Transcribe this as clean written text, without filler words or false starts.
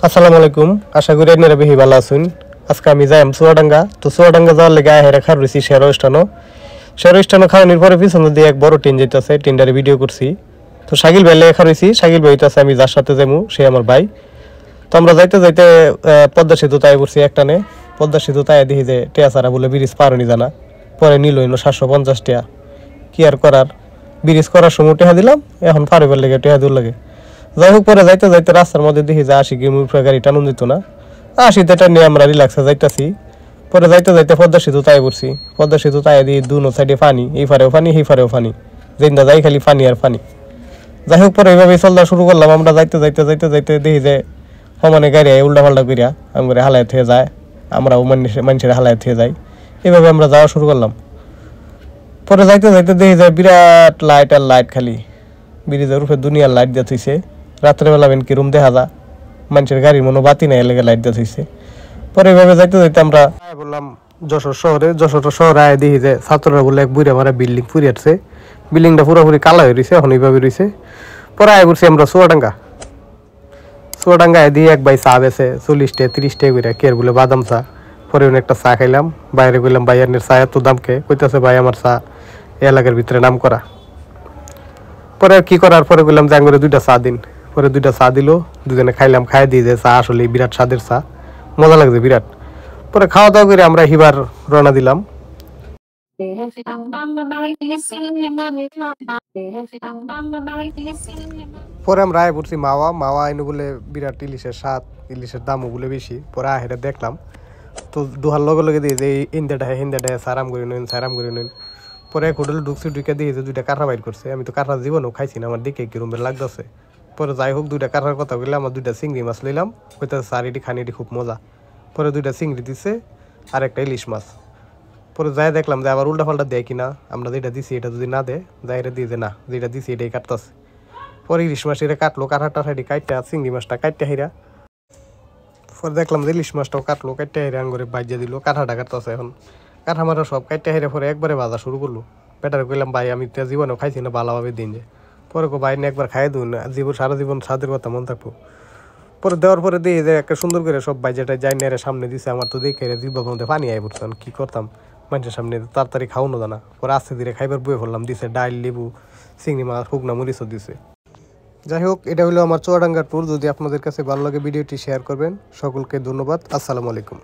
আসসালামু আলাইকুম। আশা করি আপনারা বেশি ভালো আছেন। আজকে আমি যাইম চুয়াডাঙ্গা। তো চুয়াডাঙ্গা যাওয়ার লেগে হেরে খার রয়েছি শেরো স্টানো খাওয়ানোর পরে পিছনে দিয়ে এক বড় টিন যেতেছে, টিনটারে ভিডিও করছি। তো শাকিল ভাই লেগে রয়েছি, শাকিল ভাই হইতেছে আমি যার সাথে যাইমু সে আমার ভাই। তো আমরা যাইতে যাইতে পদ্মা সেতু তাই পড়ছি একটানে। পদ্মা সেতু তাই দেখি যে টিয়া ছাড়া বলে ব্রিজ পার হয়নি জানা, পরে নিল 750 টাকা। কি আর করার, ব্রিজ করার সময় টেহা দিলাম, এখন পার হইবার লেগে টেহা দূর লাগে। যাই হোক, পরে যাইতে যাইতে রাস্তার মধ্যে দেখি যে 80 কিলোমিটার গাড়ি টানুন দিত না, 80টা নিয়ে আমরা রিল্যাক্সে যাইতেছি। পরে যাইতে যাইতে পদ্মা সেতু তাই পড়ছি। পদ্মা সেতু তাই দিয়ে দুনো সাইডে পানি, এই ফারেও পানি এই ফারেও পানি, যেটা যাই খালি পানি আর পানি। যাই হোক, পরে এইভাবে চলতে শুরু করলাম। আমরা যাইতে যাইতে যাইতে যাইতে দেখি যে সমানে গাড়ি উল্টা পাল্টা করিয়া আমাদের হালায় থেকে যায়, আমরাও মানুষের হালায় থেকে যাই। এইভাবে আমরা যাওয়া শুরু করলাম। পরে যাইতে যাইতে দেখি যায় বিরাট লাইট আর লাইট, খালি ব্রিজের উপরে দুনিয়ার লাইট দিয়ে থইছে। রাত্রেবেলা বেন কিরম দেখা যা, মানুষের গাড়ির মনো বাতি নাই, এলাকা লাইট দিয়ে থইছে। পরে এইভাবে যাইতে যাইতে আমরা বললাম যশোর শহরে। যশোর শহরে আয় দেখি যে ছাত্ররা বলে এক বুড়া মারা বিল্ডিং ফুরিয়েছে, বিল্ডিংটা পুরোপুরি কালা হয়ে রয়েছে, এখন এইভাবে রয়েছে। পরে আয় করছি আমরা চুয়াডাঙ্গায় দিয়ে এক ভাই চা বেছে 40 টাকা 30 টাকা করে, কে বলে বাদাম চা। পরে একটা চা খাইলাম, বাইরে গেলাম, ভাই আনের চা এত দামকে কইতেছে, ভাই আমার চা এলাকার ভিতরে নাম করা। পরে কি করার, পরে গেলাম যে আঙ্গুরে 2টা চা দিন। পরে 2টা চা দিল, দুজনে খাইলাম, খাই দিয়ে যে চা আসলে বিরাট স্বাদের চা, মজা লাগছে বিরাট। পরে খাওয়া দাওয়া করে আমরা হিবার রওনা দিলাম। পরে আমরা আয় পড়ছি মাওয়া এনে বলে বিরাট ইলিশের স্বাদ, ইলিশের দামও বলে বেশি। পরে আহেরা দেখলাম, তো দুহার লগে লগে দিয়ে যে হিন্দাটা সারাম করে নিন। পরে এক হোটেলে ঢুকছি, ঢুকে দিয়ে যে 2টা কাঁঠা বাইর করছে। আমি তো কাঁঠা জীবনেও খাইছি না, আমার দিকে কিরম লাগতেছে। পরে যাই হোক, 2টা কাঁঠার কথা বললে আমার 2টা চিংড়ি মাছ লইলাম, কইতেছে স্যার এটি খানি, এটি খুব মজা। পরে 2টা চিংড়ি দিছে আর একটা ইলিশ মাছ। পরে যাই দেখলাম যে আবার উল্টা পাল্টা দেয় কিনা, আমরা যেটা দিছি এটা যদি না দেয়, যাইরে দিয়ে যে না যেটা দিছি এটাই কাটতেছে। পরে ইলিশ মাছ এটা কাটলো, কাঁঠাটা সাইডে কাটটা, চিংড়ি মাছটা কাটতে হাইরা। পরে দেখলাম যে ইলিশ মাছটাও কাটলো, কাটতে হাইরা আঙ্গরে বাজিয়ে দিল, কাঁঠাটা কাটতেছে। এখন কাঁঠা মারা সব কাটতে হাইরা পরে একবারে ভাজা শুরু করলো। বেটার কইলাম ভাই আমি তো জীবনেও খাইছি না ভালোভাবে দিন যে। পরে ভাই না একবার খাই দিন, সারা জীবন স্বাদের কথা মন থাকবো। পরে দেওয়ার পরে দিয়ে যে একটা সুন্দর করে সব বাজারটা যাই নেড়ে সামনে দিছে। আমার তো দেখে জিব্বার মধ্যে পানি আই পড়ছে, কি করতাম, মানুষের সামনে তাড়াতাড়ি খাওয়ানো জানা। পরে আস্তে ধীরে খাইবার বয়ে ফেললাম, দিছে ডাল, লেবু, চিংড়ি মাছ, শুকনা মরিচও দিছে। যাই হোক, এটা হলো আমার চুয়াডাঙ্গার ট্যুর। যদি আপনাদের কাছে ভালো লাগে ভিডিওটি শেয়ার করবেন। সকলকে ধন্যবাদ। আসসালামু আলাইকুম।